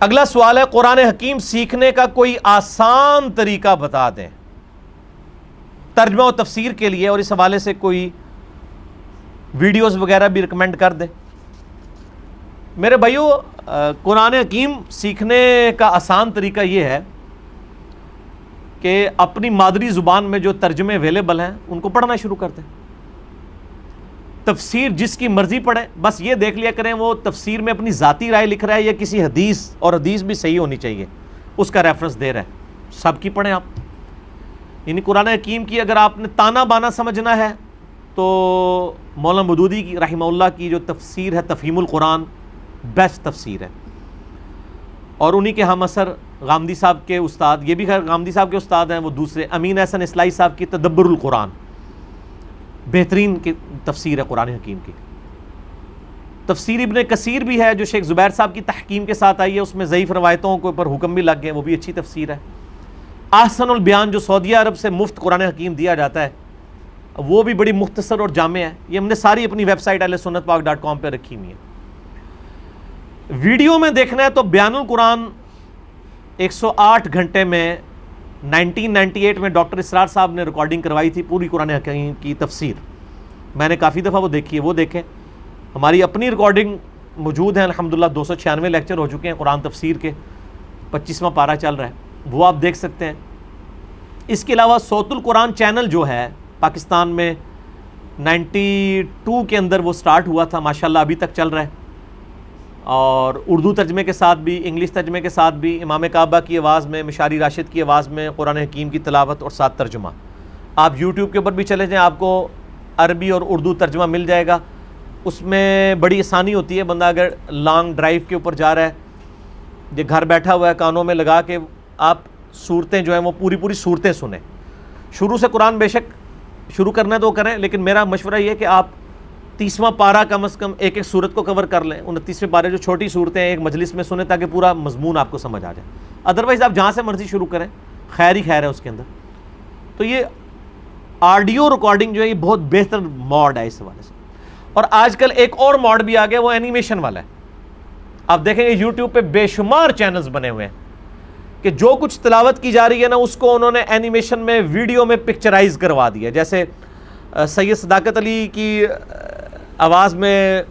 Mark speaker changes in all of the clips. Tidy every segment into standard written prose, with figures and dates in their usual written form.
Speaker 1: اگلا سوال ہے قرآن حکیم سیکھنے کا کوئی آسان طریقہ بتا دیں ترجمہ و تفسیر کے لیے، اور اس حوالے سے کوئی ویڈیوز وغیرہ بھی ریکمینڈ کر دیں۔ میرے بھائیو، قرآن حکیم سیکھنے کا آسان طریقہ یہ ہے کہ اپنی مادری زبان میں جو ترجمے اویلیبل ہیں ان کو پڑھنا شروع کر دیں۔ تفسیر جس کی مرضی پڑھیں، بس یہ دیکھ لیا کریں وہ تفسیر میں اپنی ذاتی رائے لکھ رہا ہے یا کسی حدیث، اور حدیث بھی صحیح ہونی چاہیے، اس کا ریفرنس دے رہا ہے، سب کی پڑھیں آپ۔ یعنی قرآن حکیم کی اگر آپ نے تانا بانا سمجھنا ہے تو مولانا مودودی کی رحمہ اللہ کی جو تفسیر ہے تفہیم القرآن بیسٹ تفسیر ہے، اور انہی کے ہم اثر غامدی صاحب کے استاد، یہ بھی خیر غامدی صاحب کے استاد ہیں، وہ دوسرے امین احسن اصلاحی صاحب کی تدبر القرآن بہترین کی تفسیر ہے قرآن حکیم کی۔ تفسیر ابن کثیر بھی ہے جو شیخ زبیر صاحب کی تحکیم کے ساتھ آئی ہے، اس میں ضعیف روایتوں کے اوپر حکم بھی لگ گئے، وہ بھی اچھی تفسیر ہے۔ احسن البیان جو سعودیہ عرب سے مفت قرآن حکیم دیا جاتا ہے، وہ بھی بڑی مختصر اور جامع ہے، یہ ہم نے ساری اپنی ویب سائٹ ahlsunnatpak.com پہ رکھی ہوئی ہے۔ ویڈیو میں دیکھنا ہے تو بیان القرآن 108 گھنٹے میں 1998 میں ڈاکٹر اسرار صاحب نے ریکارڈنگ کروائی تھی پوری قرآن حکیم کی تفسیر، میں نے کافی دفعہ وہ دیکھی ہے، وہ دیکھیں۔ ہماری اپنی ریکارڈنگ موجود ہیں الحمدللہ، 296 لیکچر ہو چکے ہیں قرآن تفسیر کے، 25واں پارہ چل رہا ہے، وہ آپ دیکھ سکتے ہیں۔ اس کے علاوہ صوت القرآن چینل جو ہے پاکستان میں 92 کے اندر وہ سٹارٹ ہوا تھا، ماشاءاللہ ابھی تک چل رہا ہے، اور اردو ترجمے کے ساتھ بھی، انگلش ترجمے کے ساتھ بھی، امام کعبہ کی آواز میں، مشاری راشد کی آواز میں قرآن حکیم کی تلاوت اور ساتھ ترجمہ۔ آپ یوٹیوب کے اوپر بھی چلے جائیں، آپ کو عربی اور اردو ترجمہ مل جائے گا، اس میں بڑی آسانی ہوتی ہے۔ بندہ اگر لانگ ڈرائیو کے اوپر جا رہا ہے، یہ گھر بیٹھا ہوا ہے، کانوں میں لگا کے آپ صورتیں جو ہیں وہ پوری صورتیں سنیں۔ شروع سے قرآن بے شک شروع کرنا ہے تو کریں، لیکن میرا مشورہ یہ ہے کہ آپ 30واں پارہ کم از کم ایک صورت کو کور کر لیں، 29ویں پارے جو چھوٹی صورتیں ہیں ایک مجلس میں سنیں تاکہ پورا مضمون آپ کو سمجھ آ جائے۔ ادروائز آپ جہاں سے مرضی شروع کریں، خیر ہی خیر ہے اس کے اندر۔ تو یہ آڈیو ریکارڈنگ جو ہے یہ بہت بہتر موڈ ہے اس حوالے سے۔ اور آج کل ایک اور موڈ بھی آ گیا، وہ اینیمیشن والا ہے۔ آپ دیکھیں گے یوٹیوب پہ بے شمار چینلز بنے ہوئے ہیں کہ جو کچھ تلاوت کی جا رہی ہے نا اس کو انہوں نے اینیمیشن میں، ویڈیو میں پکچرائز کروا دیا۔ جیسے سید صداقت علی کی آواز میں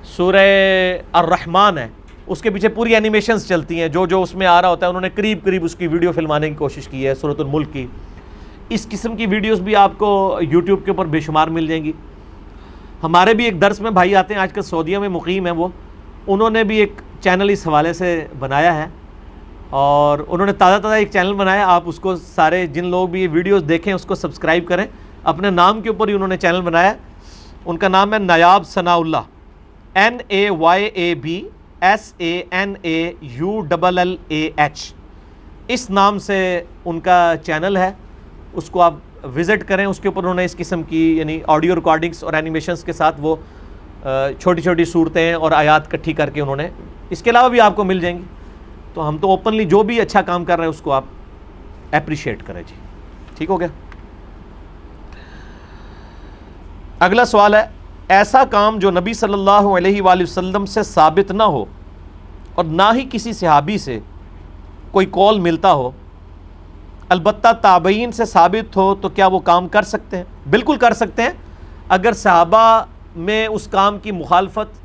Speaker 1: سورہ الرحمن ہے، اس کے پیچھے پوری اینیمیشنز چلتی ہیں، جو اس میں آ رہا ہوتا ہے انہوں نے قریب اس کی ویڈیو فلمانے کی کوشش کی ہے، سورۃ الملک کی۔ اس قسم کی ویڈیوز بھی آپ کو یوٹیوب کے اوپر بے شمار مل جائیں گی۔ ہمارے بھی ایک درس میں بھائی آتے ہیں، آج کل سعودیہ میں مقیم ہیں، وہ انہوں نے بھی ایک چینل اس حوالے سے بنایا ہے، اور انہوں نے تازہ ایک چینل بنایا، آپ اس کو سارے جن لوگ بھی یہ ویڈیوز دیکھیں اس کو سبسکرائب کریں، اپنے نام کے اوپر ہی انہوں نے چینل بنایا، ان کا نام ہے نایاب ثناء اللہ، NAYAB SANAULLAH، اس نام سے ان کا چینل ہے، اس کو آپ وزٹ کریں۔ اس کے اوپر انہوں نے اس قسم کی یعنی آڈیو ریکارڈنگز اور اینیمیشنز کے ساتھ وہ چھوٹی صورتیں اور آیات اکٹھی کر کے انہوں نے، اس کے علاوہ بھی آپ کو مل جائیں گی۔ تو ہم تو اوپنلی جو بھی اچھا کام کر رہے ہیں اس کو آپ اپریشیٹ کریں جی، ٹھیک ہو گیا۔ اگلا سوال ہے، ایسا کام جو نبی صلی اللہ علیہ وآلہ وسلم سے ثابت نہ ہو اور نہ ہی کسی صحابی سے کوئی قول ملتا ہو، البتہ تابعین سے ثابت ہو، تو کیا وہ کام کر سکتے ہیں؟ بالکل کر سکتے ہیں، اگر صحابہ میں اس کام کی مخالفت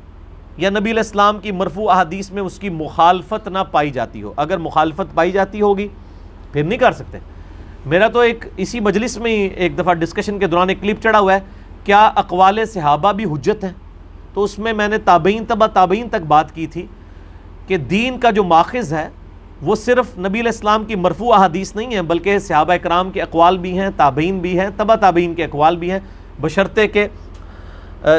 Speaker 1: یا نبی علیہ السلام کی مرفوع احادیث میں اس کی مخالفت نہ پائی جاتی ہو۔ اگر مخالفت پائی جاتی ہوگی پھر نہیں کر سکتے۔ میرا تو ایک اسی مجلس میں ہی ایک دفعہ ڈسکشن کے دوران ایک کلپ چڑھا ہوا ہے، کیا اقوال صحابہ بھی حجت ہیں؟ تو اس میں میں نے تابعین تبع تابعین تک بات کی تھی کہ دین کا جو ماخذ ہے وہ صرف نبی علیہ السلام کی مرفوع احادیث نہیں ہے، بلکہ صحابہ کرام کے اقوال بھی ہیں، تابعین بھی ہیں، تبع تابعین کے اقوال بھی ہیں، بشرطے کہ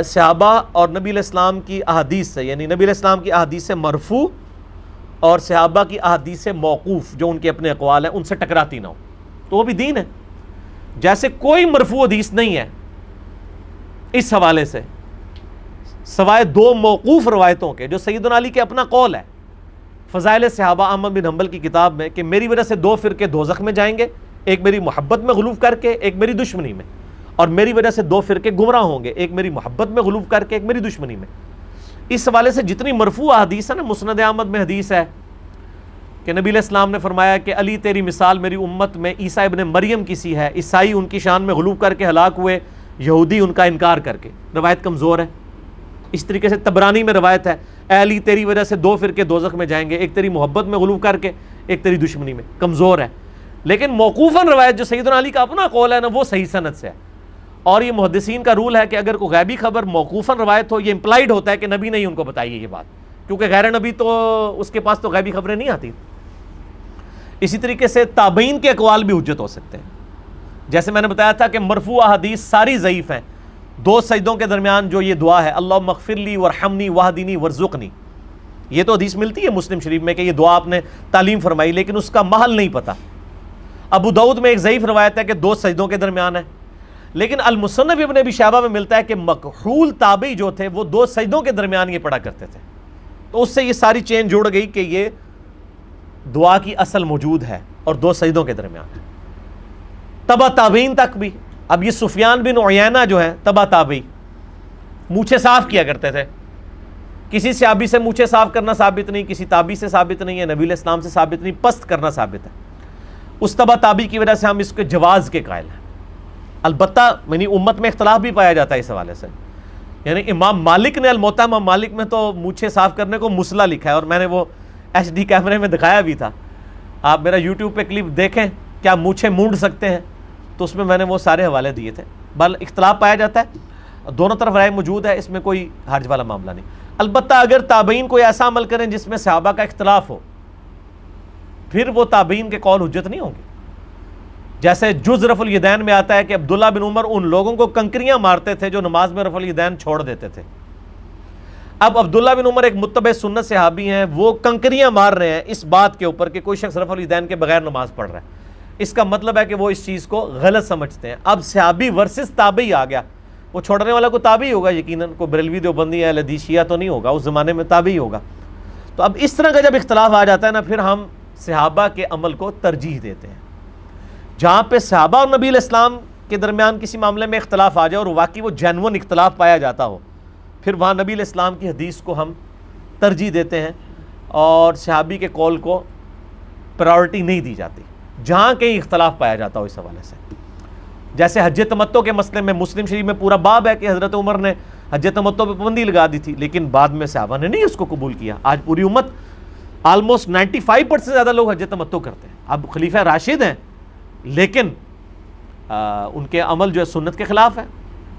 Speaker 1: صحابہ اور نبی علیہ السلام کی احادیث سے، یعنی نبی علیہ السلام کی احادیث سے مرفوع اور صحابہ کی احادیث سے موقوف جو ان کے اپنے اقوال ہیں ان سے ٹکراتی نہ ہو، تو وہ بھی دین ہے۔ جیسے کوئی مرفوع حدیث نہیں ہے اس حوالے سے سوائے 2 موقوف روایتوں کے، جو سیدنا علی کے اپنا قول ہے فضائل صحابہ احمد بن حنبل کی کتاب میں، کہ میری وجہ سے 2 فرقے دوزخ میں جائیں گے، ایک میری محبت میں غلو کر کے، ایک میری دشمنی میں، اور میری وجہ سے 2 فرقے گمراہ ہوں گے، ایک میری محبت میں غلو کر کے، ایک میری دشمنی میں۔ اس حوالے سے جتنی مرفوع حدیث ہے نا، مسند احمد میں حدیث ہے، کہ نبی علیہ السلام نے فرمایا کہ علی تیری مثال میری امت میں عیسیٰ ابن مریم کی سی ہے، عیسائی ان کی شان میں غلو کر کے ہلاک ہوئے، یہودی ان کا انکار کر کے۔ روایت کمزور ہے۔ اس طریقے سے طبرانی میں روایت ہے، اے علی تیری وجہ سے 2 فرقے دوزخ میں جائیں گے، ایک تیری محبت میں غلو کر کے، ایک تیری دشمنی میں۔ کمزور ہے، لیکن موقوفاً روایت جو سیدنا علی کا اپنا قول ہے نا، وہ صحیح سند سے ہے۔ اور یہ محدثین کا رول ہے کہ اگر کوئی غیبی خبر موقوفاً روایت ہو، یہ امپلائڈ ہوتا ہے کہ نبی نے ہی ان کو بتائی ہے یہ بات، کیونکہ غیر نبی تو اس کے پاس تو غیبی خبریں نہیں آتی۔ اسی طریقے سے تابعین کے اقوال بھی حجت ہو سکتے ہیں، جیسے میں نے بتایا تھا کہ مرفوع حدیث ساری ضعیف ہیں۔ 2 سجدوں کے درمیان جو یہ دعا ہے، اللہم اغفر لی ورحمنی واہدنی ورزقنی، یہ تو حدیث ملتی ہے مسلم شریف میں کہ یہ دعا آپ نے تعلیم فرمائی، لیکن اس کا محل نہیں پتہ۔ ابو داؤد میں ایک ضعیف روایت ہے کہ 2 سجدوں کے درمیان ہے، لیکن المصنف ابن ابی شیبہ میں ملتا ہے کہ مکحول تابعی جو تھے وہ 2 سجدوں کے درمیان یہ پڑھا کرتے تھے، تو اس سے یہ ساری چین جڑ گئی کہ یہ دعا کی اصل موجود ہے اور 2 سجدوں کے درمیان ہے۔ تبع تابعین تک بھی، اب یہ سفیان بن عیینہ جو ہے تبع تابعی، مونچھیں صاف کیا کرتے تھے، کسی صحابی سے مونچھیں صاف کرنا ثابت نہیں، کسی تابعی سے ثابت نہیں ہے، نبی علیہ السلام سے ثابت نہیں، پست کرنا ثابت ہے۔ اس تبع تابعی کی وجہ سے ہم اس کے جواز کے قائل ہیں۔ البتہ یعنی امت میں اختلاف بھی پایا جاتا ہے اس حوالے سے، یعنی امام مالک نے الموطا امام مالک میں تو مونچھیں صاف کرنے کو مسئلہ لکھا ہے، اور میں نے وہ HD کیمرے میں دکھایا بھی تھا، آپ میرا YouTube پہ کلپ دیکھیں، کیا مونچھیں مونڈ سکتے ہیں، تو اس میں میں نے وہ سارے حوالے دیے تھے۔ بل اختلاف پایا جاتا ہے، دونوں طرف رائے موجود ہے، اس میں کوئی حرج والا معاملہ نہیں۔ البتہ اگر تابعین کوئی ایسا عمل کریں جس میں صحابہ کا اختلاف ہو، پھر وہ تابعین کے قول حجت نہیں ہوں گے۔ جیسے جز رفع الیدین میں آتا ہے کہ عبداللہ بن عمر ان لوگوں کو کنکریاں مارتے تھے جو نماز میں رفع الیدین چھوڑ دیتے تھے۔ اب عبداللہ بن عمر ایک متبع سنت صحابی ہیں، وہ کنکریاں مار رہے ہیں اس بات کے اوپر کہ کوئی شخص رفع الیدین کے بغیر نماز پڑھ رہا ہے، اس کا مطلب ہے کہ وہ اس چیز کو غلط سمجھتے ہیں۔ اب صحابی ورسز تابعی آ گیا، وہ چھوڑنے والا کو تابعی ہوگا یقیناً، کوئی بریلوی دیوبندی اہل حدیث شیعہ تو نہیں ہوگا، اس زمانے میں تابعی ہوگا۔ تو اب اس طرح کا جب اختلاف آ جاتا ہے نا، پھر ہم صحابہ کے عمل کو ترجیح دیتے ہیں۔ جہاں پہ صحابہ اور نبی علیہ السلام کے درمیان کسی معاملے میں اختلاف آ جائے اور واقعی وہ جینون اختلاف پایا جاتا ہو، پھر وہاں نبی علیہ السلام کی حدیث کو ہم ترجیح دیتے ہیں اور صحابی کے قول کو پرائورٹی نہیں دی جاتی جہاں کہیں اختلاف پایا جاتا ہو اس حوالے سے۔ جیسے حج تمتع کے مسئلے میں مسلم شریف میں پورا باب ہے کہ حضرت عمر نے حج تمتع پہ پابندی لگا دی تھی، لیکن بعد میں صحابہ نے نہیں اس کو قبول کیا۔ آج پوری امت آلموسٹ 95% سے زیادہ لوگ حج تمتع کرتے ہیں۔ اب خلیفہ راشد ہیں، لیکن ان کے عمل جو ہے سنت کے خلاف ہے۔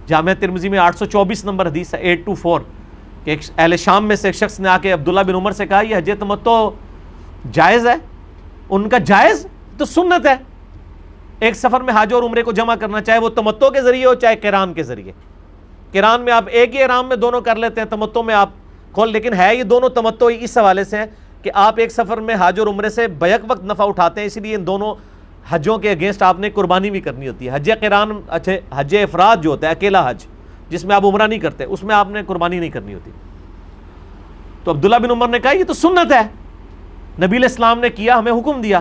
Speaker 1: جامعہ ترمذی میں 824 نمبر حدیث ہے 824 کہ ایک اہل شام میں سے ایک شخص نے آ کے عبداللہ بن عمر سے کہا یہ حج تمتع جائز ہے؟ ان کا جائز تو سنت ہے، ایک سفر میں حج اور عمرے کو جمع کرنا، چاہے وہ تمتع کے ذریعے ہو چاہے قران کے ذریعے۔ قران میں آپ ایک ہی احرام میں دونوں کر لیتے ہیں، تمتع میں آپ کھول، لیکن ہے یہ دونوں تمتع اس حوالے سے ہے کہ آپ ایک سفر میں حج اور عمرے سے بیک وقت نفع اٹھاتے ہیں، اس لیے ان دونوں حجوں کے اگینسٹ آپ نے قربانی بھی کرنی ہوتی ہے۔ حج قران، اچھا حج افراد جو ہوتا ہے اکیلا حج جس میں آپ عمرہ نہیں کرتے، اس میں آپ نے قربانی نہیں کرنی ہوتی۔ تو عبداللہ بن عمر نے کہا یہ تو سنت ہے، نبی علیہ السلام نے کیا، ہمیں حکم دیا۔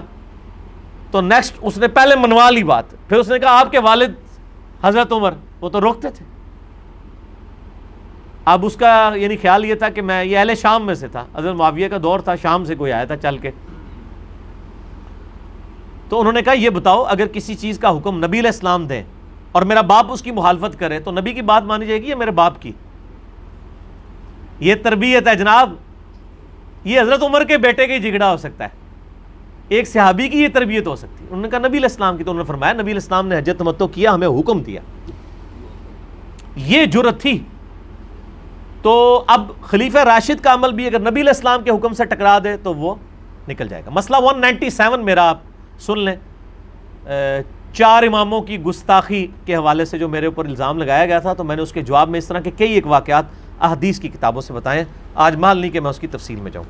Speaker 1: تو نیکسٹ اس نے پہلے منوا لی بات، پھر اس نے کہا آپ کے والد حضرت عمر وہ تو روکتے تھے۔ اب اس کا یعنی خیال یہ تھا کہ میں یہ اہل شام میں سے تھا، حضرت معاویہ کا دور تھا، شام سے کوئی آیا تھا چل کے، تو انہوں نے کہا یہ بتاؤ اگر کسی چیز کا حکم نبی علیہ السلام دیں اور میرا باپ اس کی مخالفت کرے تو نبی کی بات مانی جائے گی یا میرے باپ کی؟ یہ تربیت ہے جناب، یہ حضرت عمر کے بیٹے کا جھگڑا ہو سکتا ہے، ایک صحابی کی یہ تربیت ہو سکتی ہے۔ انہوں نے کہا نبی علیہ السلام کی، تو انہوں نے فرمایا نبی علیہ السلام نے حج تمتع کیا، ہمیں حکم دیا، یہ جرأت تھی۔ تو اب خلیفہ راشد کا عمل بھی اگر نبی علیہ السلام کے حکم سے ٹکرا دے تو وہ نکل جائے گا۔ مسئلہ 197 میرا آپ سن لیں، 4 اماموں کی گستاخی کے حوالے سے جو میرے اوپر الزام لگایا گیا تھا، تو میں نے اس کے جواب میں اس طرح کے کئی ایک واقعات احادیث کی کتابوں سے بتائیں، آج محل نہیں کہ میں اس کی تفصیل میں جاؤں۔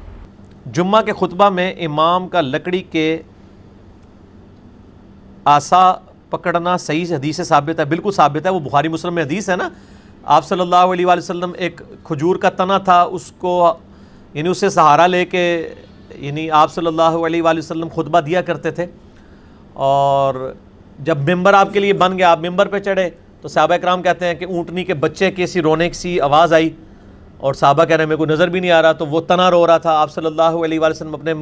Speaker 1: جمعہ کے خطبہ میں امام کا لکڑی کے آسا پکڑنا صحیح حدیث سے ثابت ہے؟ بالکل ثابت ہے، وہ بخاری مسلم میں حدیث ہے نا۔ آپ صلی اللہ علیہ وآلہ وسلم ایک کھجور کا تنا تھا، اس کو یعنی اسے سہارا لے کے یعنی آپ صلی اللہ علیہ وآلہ وسلم خطبہ دیا کرتے تھے، اور جب ممبر آپ کے لیے بن گیا، آپ ممبر پہ چڑھے تو صحابہ کرام کہتے ہیں کہ اونٹنی کے بچے کی سی رونے سی آواز آئی، اور صحابہ کہہ رہے ہیں میرے کو نظر بھی نہیں آ رہا، تو وہ تنا رو رہا تھا۔ آپ صلی اللہ علیہ وآلہ وسلم اپنے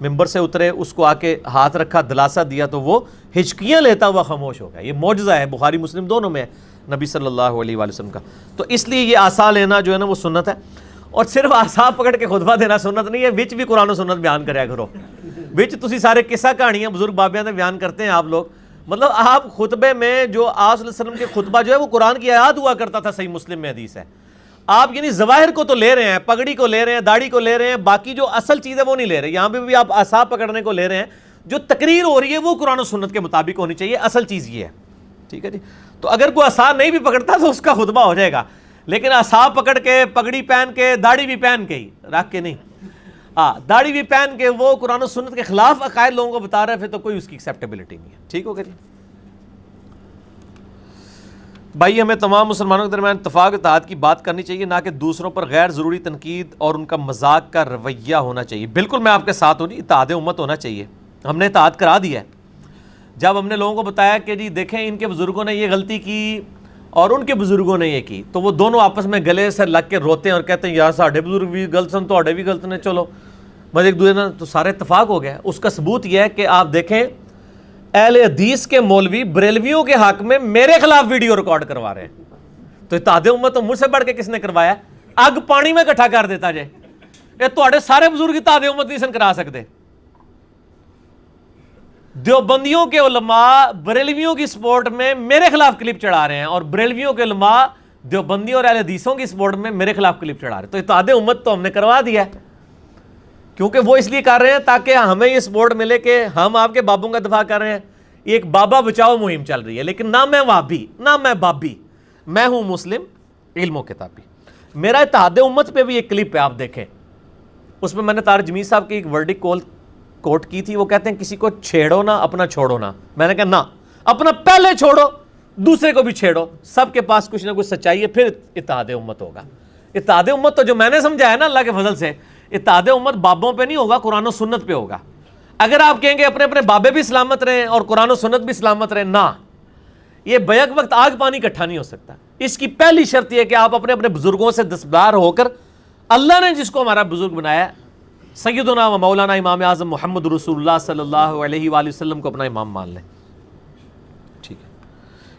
Speaker 1: ممبر سے اترے، اس کو آ کے ہاتھ رکھا، دلاسا دیا تو وہ ہچکیاں لیتا ہوا خاموش ہو گیا. یہ معجزہ ہے، بخاری مسلم دونوں میں ہے نبی صلی اللہ علیہ وآلہ وسلم کا. تو اس لیے یہ عصا لینا جو ہے نا وہ سنت ہے. اور صرف عصا پکڑ کے خطبہ دینا سنت نہیں ہے، وچ بھی قرآن و سنت بیان کریا کرو. وچ تسی سارے قصہ کہانیاں بزرگ بابیاں تے بیان کرتے ہیں آپ لوگ. مطلب آپ خطبے میں جو آپ صلی اللہ علیہ وسلم کے خطبہ جو ہے وہ قرآن کی آیات ہوا کرتا تھا، صحیح مسلم میں حدیث ہے. آپ یعنی ظواہر کو تو لے رہے ہیں، پگڑی کو لے رہے ہیں، داڑھی کو لے رہے ہیں، باقی جو اصل چیز ہے وہ نہیں لے رہے. یہاں پہ بھی آپ عصا پکڑنے کو لے رہے ہیں، جو تقریر ہو رہی ہے وہ قرآن و سنت کے مطابق ہونی چاہیے. اصل چیز یہ ہے. ٹھیک ہے جی. تو اگر کوئی عصا نہیں بھی پکڑتا تو اس کا خطبہ ہو جائے گا، لیکن عصا پکڑ کے، پگڑی پہن کے، داڑھی بھی پہن کے ہی رکھ کے نہیں، داڑھی بھی پہن کے وہ قرآن و سنت کے خلاف عقائد لوگوں کو بتا رہا ہے، پھر تو کوئی اس کی ایکسیپٹیبلٹی نہیں ہے. ٹھیک ہو گیا جی. بھائی ہمیں تمام مسلمانوں کے درمیان اتفاق و اتحاد کی بات کرنی چاہیے، نہ کہ دوسروں پر غیر ضروری تنقید اور ان کا مذاق کا رویہ ہونا چاہیے. بالکل میں آپ کے ساتھ ہوں جی، اتحاد امت ہونا چاہیے. ہم نے اتحاد کرا دیا ہے. جب ہم نے لوگوں کو بتایا کہ جی دیکھیں ان کے بزرگوں نے یہ غلطی کی اور ان کے بزرگوں نے یہ کی، تو وہ دونوں آپس میں گلے سے لگ کے روتے ہیں اور کہتے ہیں یار ساڈے بزرگ بھی غلط سن، تو بھی غلط نے، چلو بس ایک دوسرے نے، تو سارے اتفاق ہو گیا. اس کا ثبوت یہ ہے کہ آپ دیکھیں اہل حدیث کے مولوی بریلویوں کے حق میں میرے خلاف ویڈیو ریکارڈ کروا رہے ہیں. تو اتحاد امت تو مجھ سے بڑھ کے کس نے کروایا؟ اگ پانی میں اکٹھا کر دیتا جائے. یہ تواڈے سارے بزرگ اتحاد امت نہیں سن کرا سکتے. دیوبندیوں کے علماء بریلویوں کی سپورٹ میں میرے خلاف کلپ چڑھا رہے ہیں، اور بریلویوں کے علماء دیوبندیوں اور اہل حدیثوں کی سپورٹ میں میرے خلاف کلپ چڑھا رہے ہیں. تو اتحاد امت تو ہم نے کروا دیا ہے، کیونکہ وہ اس لیے کر رہے ہیں تاکہ ہمیں یہ سپورٹ ملے کہ ہم آپ کے بابوں کا دفاع کر رہے ہیں. ایک بابا بچاؤ مہم چل رہی ہے، لیکن نہ میں وہابی نہ میں بابی، میں ہوں مسلم علم و کتابی. میرا اتحاد امت پہ بھی ایک کلپ ہے، آپ دیکھیں. اس میں میں نے طارق جمیل صاحب کی ایک ورڈک کوٹ کی تھی. وہ کہتے ہیں کسی کو چھیڑو نہ، اپنا چھوڑو نہ. میں نے کہا نہ، اپنا پہلے چھوڑو، دوسرے کو بھی چھیڑو. سب کے پاس کچھ نہ کچھ سچائی ہے، پھر اتحاد امت ہوگا. اتحاد امت تو جو میں نے سمجھا ہے نا اللہ کے فضل سے، اتحاد امت بابوں پہ نہیں ہوگا، قرآن و سنت پہ ہوگا. اگر آپ کہیں گے اپنے اپنے بابے بھی سلامت رہیں اور قرآن و سنت بھی سلامت رہیں، نہ، یہ بیک وقت آگ پانی اکٹھا نہیں ہو سکتا. اس کی پہلی شرط یہ ہے کہ آپ اپنے اپنے بزرگوں سے دستبردار ہو کر اللہ نے جس کو ہمارا بزرگ بنایا سیدنا و مولانا امام اعظم محمد رسول اللہ صلی اللہ علیہ وآلہ وسلم کو اپنا امام مان لیں. ٹھیک ہے.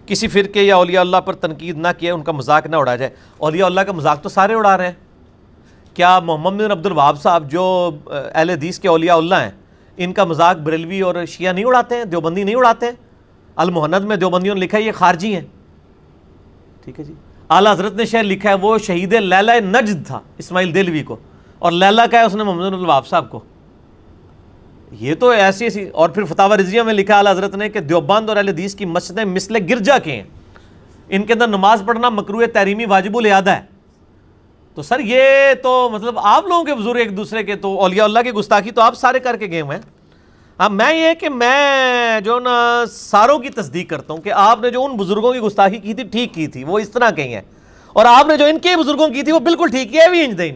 Speaker 1: کسی فرقے یا اولیاء اللہ پر تنقید نہ کیے، ان کا مذاق نہ اڑایا جائے. اولیاء اللہ کا مذاق تو سارے اڑا رہے ہیں. کیا محمد بن عبد الوہاب صاحب جو اہل حدیث کے اولیاء اللہ ہیں، ان کا مذاق بریلوی اور شیعہ نہیں اڑاتے ہیں، دیوبندی نہیں اڑاتے ہیں؟ المہند میں دیوبندیوں نے لکھا ہے یہ خارجی ہیں. ٹھیک ہے جی. اعلیٰ حضرت نے شعر لکھا ہے وہ شہید لیلہ نجد تھا اسماعیل دہلوی کو، اور لیلہ کا ہے اس نے محمد بن عبد الوہاب صاحب کو. یہ تو ایسی ایسی. اور پھر فتاوی رضیہ میں لکھا اعلیٰ حضرت نے کہ دیوبند اور اہل حدیث کی مسجدیں مثل گرجا کے ہیں، ان کے اندر نماز پڑھنا مکروہ تحریمی واجب الاعادہ ہے. تو سر یہ تو مطلب آپ لوگوں کے بزرگ ایک دوسرے کے، تو اولیاء اللہ کی گستاخی تو آپ سارے کر کے گئے ہوئے ہیں. اب میں یہ کہ میں جو نا ساروں کی تصدیق کرتا ہوں کہ آپ نے جو ان بزرگوں کی گستاخی کی تھی ٹھیک کی تھی، وہ اس طرح کہی ہیں، اور آپ نے جو ان کے بزرگوں کی تھی وہ بالکل ٹھیک کی ہے بھی انج دے.